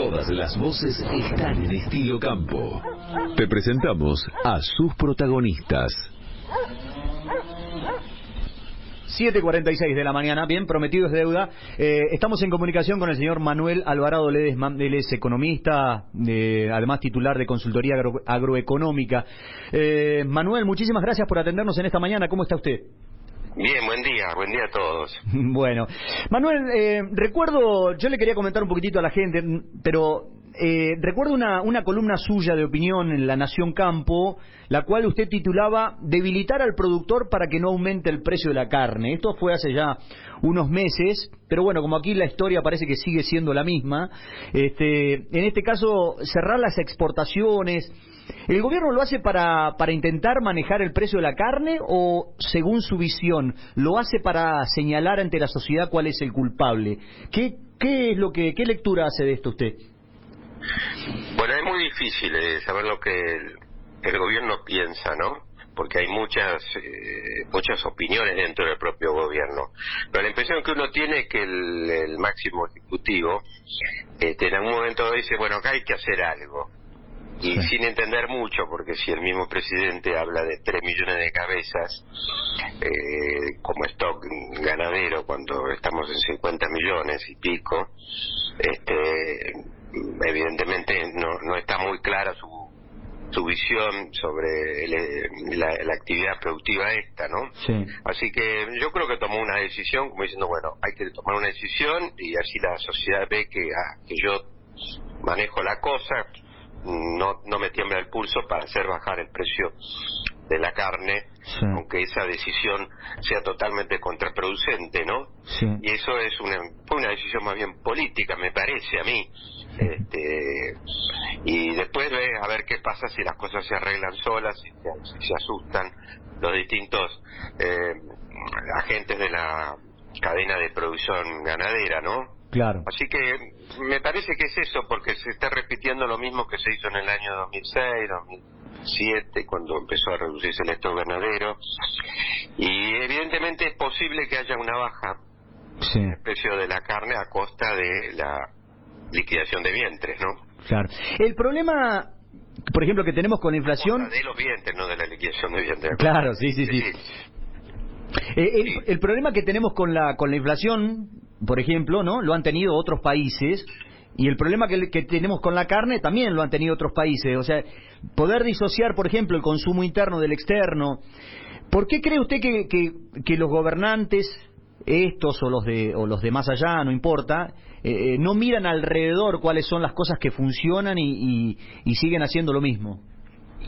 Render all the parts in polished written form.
Todas las voces están en Estilo Campo. Te presentamos a sus protagonistas. 7:46 de la mañana, bien, prometido es deuda. Estamos en comunicación con el señor Manuel Alvarado Ledesma, él es economista, además titular de consultoría agroeconómica. Manuel, muchísimas gracias por atendernos en esta mañana. ¿Cómo está usted? Bien, buen día a todos. Bueno, Manuel, recuerdo, yo le quería comentar un poquitito a la gente, pero recuerdo una columna suya de opinión en La Nación Campo, la cual usted titulaba "Debilitar al productor para que no aumente el precio de la carne". Esto fue hace ya unos meses, pero bueno, como aquí la historia parece que sigue siendo la misma, en este caso, cerrar las exportaciones. ¿El gobierno lo hace para intentar manejar el precio de la carne o, según su visión, lo hace para señalar ante la sociedad cuál es el culpable? ¿Qué lectura hace de esto usted? Bueno, es muy difícil saber lo que el gobierno piensa, ¿no? Porque hay muchas opiniones dentro del propio gobierno. Pero la impresión que uno tiene es que el máximo ejecutivo en algún momento dice, bueno, acá hay que hacer algo. Y sí, sin entender mucho, porque si el mismo presidente habla de 3 millones de cabezas como stock ganadero, cuando estamos en 50 millones y pico, evidentemente no está muy clara su visión sobre la actividad productiva esta, ¿no? Sí. Así que yo creo que tomó una decisión, como diciendo, bueno, hay que tomar una decisión y así la sociedad ve que yo manejo la cosa. No me tiembla el pulso para hacer bajar el precio de la carne, sí, aunque esa decisión sea totalmente contraproducente, ¿no? Sí. Y eso fue una decisión más bien política, me parece a mí. Y después a ver qué pasa si las cosas se arreglan solas, si se asustan los distintos agentes de la cadena de producción ganadera, ¿no? Claro. Así que me parece que es eso, porque se está repitiendo lo mismo que se hizo en el año 2006, 2007, cuando empezó a reducirse el stock ganadero. Y evidentemente es posible que haya una baja en el precio de la carne a costa de la liquidación de vientres, ¿no? Claro. El problema, por ejemplo, que tenemos con la inflación... De los vientres, no de la liquidación de vientres. Claro, sí. El problema que tenemos con la inflación, por ejemplo, ¿no? Lo han tenido otros países, y el problema que tenemos con la carne también lo han tenido otros países. O sea, poder disociar, por ejemplo, el consumo interno del externo. ¿Por qué cree usted que los gobernantes, estos o los de más allá, no importa, no miran alrededor cuáles son las cosas que funcionan y siguen haciendo lo mismo?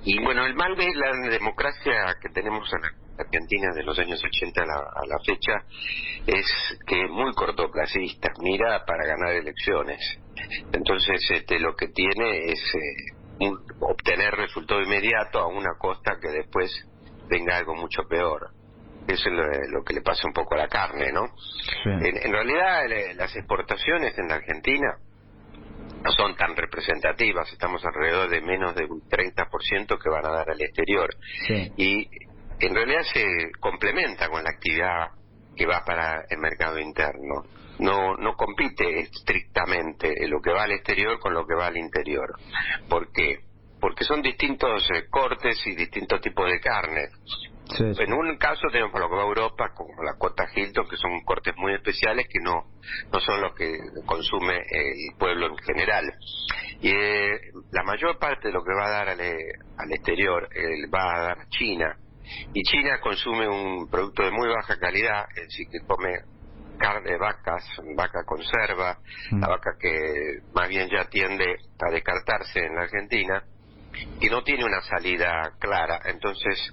Y bueno, el mal de la democracia que tenemos en Argentina de los años 80 a la fecha es que es muy cortoplacista, mira para ganar elecciones. Entonces lo que tiene es obtener resultado inmediato a una costa que después venga algo mucho peor. Eso es lo que le pasa un poco a la carne, ¿no? Sí. En realidad las exportaciones en la Argentina no son tan representativas, estamos alrededor de menos de un 30% que van a dar al exterior. Sí. Y en realidad se complementa con la actividad que va para el mercado interno. No compite estrictamente lo que va al exterior con lo que va al interior. ¿Por qué? Porque son distintos cortes y distintos tipos de carne. Sí. En un caso tenemos lo que va a Europa, como la cota Hilton, que son cortes muy especiales que no son los que consume el pueblo en general. Y la mayor parte de lo que va a dar al exterior va a dar a China. Y China consume un producto de muy baja calidad, es decir, que come carne de vaca conserva, la vaca que más bien ya tiende a descartarse en la Argentina, y no tiene una salida clara. Entonces,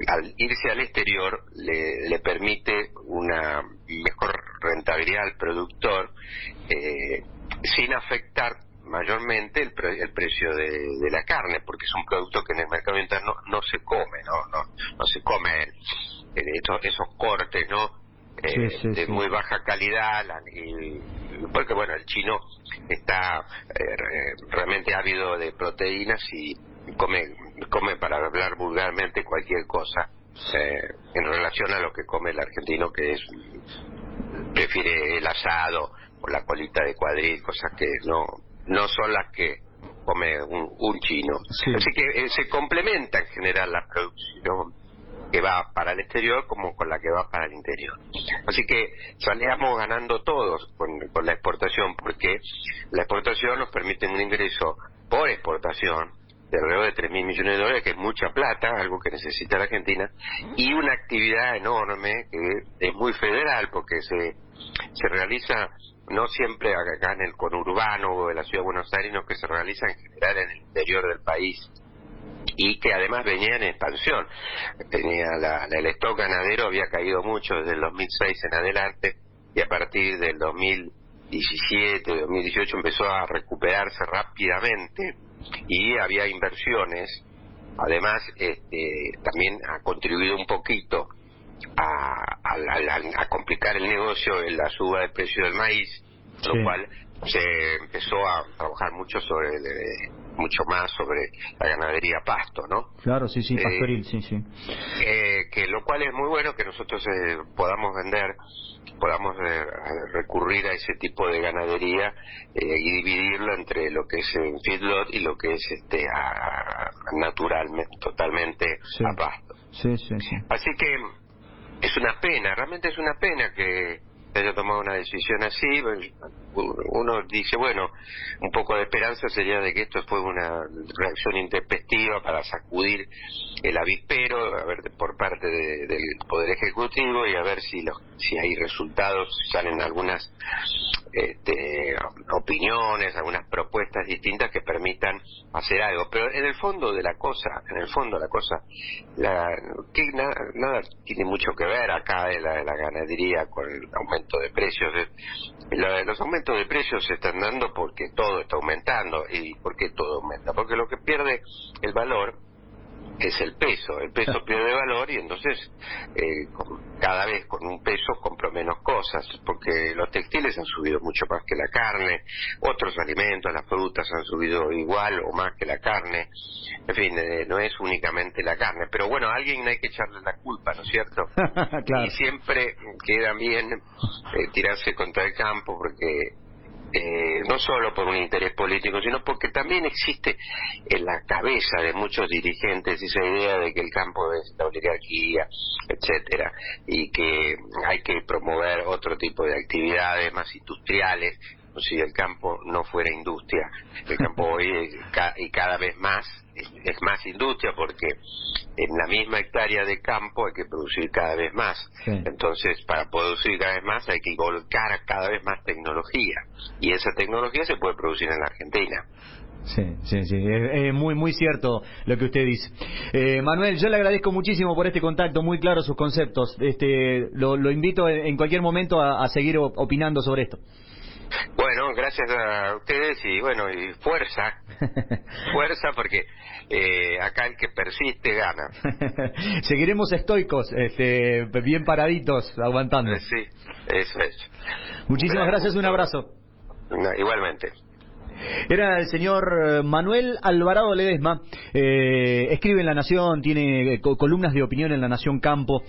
al irse al exterior le permite una mejor rentabilidad al productor, sin afectar mayormente el precio de la carne, porque es un producto que en el mercado interno no se come, no se come esos cortes, ¿no? De muy baja calidad, porque bueno, el chino está realmente ávido de proteínas y come, para hablar vulgarmente, cualquier cosa en relación a lo que come el argentino, que prefiere el asado o la colita de cuadril, cosas que no son las que come un chino. Sí. Así que se complementa en general la producción que va para el exterior como con la que va para el interior. Así que salíamos ganando todos con la exportación, porque la exportación nos permite un ingreso por exportación de alrededor de 3.000 millones de dólares, que es mucha plata, algo que necesita la Argentina, y una actividad enorme que es muy federal, porque se realiza no siempre acá en el conurbano de la ciudad de Buenos Aires, sino que se realiza en general en el interior del país, y que además venía en expansión. Tenía el stock ganadero había caído mucho desde el 2006 en adelante, y a partir del 2017, 2018 empezó a recuperarse rápidamente, y había inversiones. Además, también ha contribuido un poquito a complicar el negocio en la suba de precio del maíz, Sí. lo cual se empezó a trabajar mucho más sobre la ganadería pasto, ¿no? Claro, sí, pastoril, sí. Que lo cual es muy bueno que nosotros podamos recurrir a ese tipo de ganadería y dividirlo entre lo que es feedlot y lo que es naturalmente, totalmente Sí. a pasto. Sí. Así que es una pena, realmente es una pena que se haya tomado una decisión así. Uno dice, bueno, un poco de esperanza sería de que esto fue una reacción intempestiva para sacudir el avispero, a ver, por parte del Poder Ejecutivo, y a ver si hay resultados, si salen algunas opiniones, algunas propuestas distintas que permitan hacer algo. Pero en el fondo de la cosa, nada tiene mucho que ver acá de la ganadería con el aumento de precios. Los aumentos de precios se están dando porque todo está aumentando. ¿Y por qué todo aumenta? Porque lo que pierde el valor es el peso pierde valor, y entonces cada vez con un peso compro menos cosas, porque los textiles han subido mucho más que la carne, otros alimentos, las frutas han subido igual o más que la carne, en fin, no es únicamente la carne, pero bueno, a alguien hay que echarle la culpa, ¿no es cierto? Claro. Y siempre queda bien tirarse contra el campo, porque no solo por un interés político, sino porque también existe en la cabeza de muchos dirigentes esa idea de que el campo es la oligarquía, etcétera, y que hay que promover otro tipo de actividades más industriales. Si el campo no fuera industria, el campo hoy y cada vez más es más industria, porque en la misma hectárea de campo hay que producir cada vez más. Sí. Entonces, para producir cada vez más hay que volcar cada vez más tecnología, y esa tecnología se puede producir en la Argentina. Sí, es muy cierto lo que usted dice. Manuel, yo le agradezco muchísimo por este contacto, muy claro sus conceptos. Lo invito en cualquier momento a seguir opinando sobre esto. Bueno, gracias a ustedes, y bueno, y fuerza porque acá el que persiste gana. Seguiremos estoicos, bien paraditos, aguantando. Sí, eso es. Muchísimas gracias, un abrazo. Igualmente. Era el señor Manuel Alvarado Ledesma, escribe en La Nación, tiene columnas de opinión en La Nación Campo.